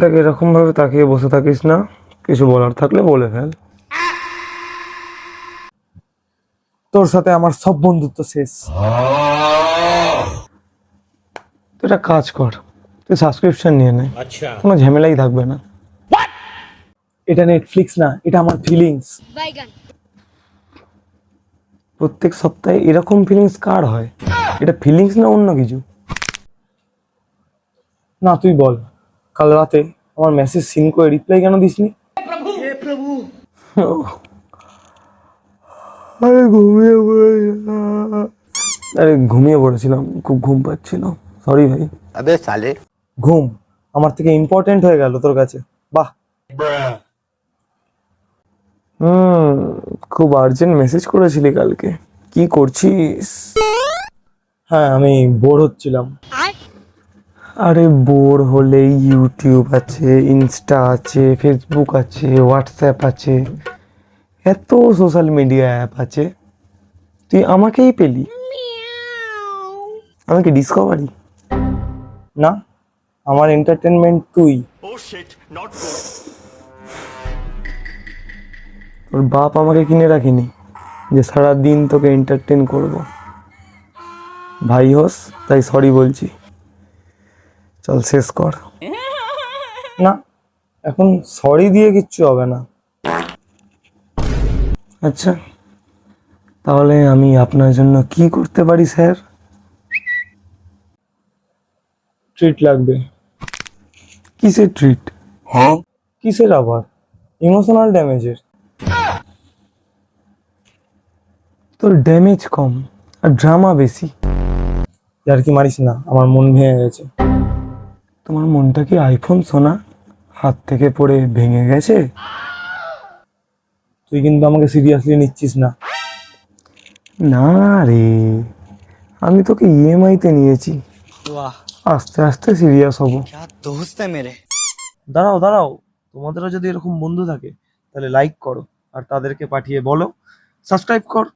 দেখ, এরকম ভাবে তাকিয়ে বসে থাকিস না, কিছু বলার থাকলে বলে ফেল। তোর সাথে আমার সব বন্ধুত্ব শেষ। তুই একটা কাজ কর, তুই সাবস্ক্রিপশন নিয়ে নে, কোনো ঝামেলাই থাকবে না। এটা নেটফ্লিক্স না, এটা আমার ফিলিংস। প্রত্যেক সপ্তাহে এরকম ফিলিংস কার হয়? এটা ফিলিংস না অন্য কিছু? না তুই বল, কাল রাতে আমার মেসেজ সিন করে রিপ্লাই কেন দিসনি? আরে ঘুমিয়ে পড়েছিলাম, খুব ঘুম পাচ্ছিল, সরি ভাই। अबे साले। ঘুম আমার থেকে ইম্পর্টেন্ট হয়ে গেল তোর কাছে? বাহ। খুব আর্জেন্ট মেসেজ করেছিলি কালকে, কি করছিস? হ্যাঁ, আমি বোর হচ্ছিলাম। আরে বোর হলে ইউটিউব আছে, ইনস্টা আছে, ফেসবুক আছে, হোয়াটসঅ্যাপ আছে, এত সোশ্যাল মিডিয়া অ্যাপ আছে, তুই আমাকেই পেলি। আমি কি ডিসকভারি? না, আমার এন্টারটেনমেন্ট তুই। তোর বাপ আমাকে কিনে রাখিনি যে সারা দিন তোকে এন্টারটেন করব। ভাই হোস তাই সরি বলছি, চল শেষ কর। না, এখন সরি দিয়ে কিচ্ছু হবে না। আচ্ছা, তাহলে আমি আপনার জন্য কি করতে পারি স্যার? ট্রিট লাগবে। কিসের ট্রিট? কিসের আবার? ইমোশনাল ড্যামেজের। তোর ড্যামেজ কম আর ড্রামা বেশি। আর কি মারিস না, আমার মন ভেঙে গেছে। তোমার মনটা কি আইফোন সোনা, হাত থেকে পড়ে ভেঙে গেছে? তুই কিন্তু আমাকে সিরিয়াসলি নিচ্ছিস না। না রে, আমি তোকে ইএমআই তে নিয়েছি, আস্তে আস্তে সিরিয়াস হব। দাঁড়াও দাঁড়াও, তোমাদেরও যদি এরকম বন্ধু থাকে তাহলে লাইক করো আর তাদেরকে পাঠিয়ে বলো সাবস্ক্রাইব কর।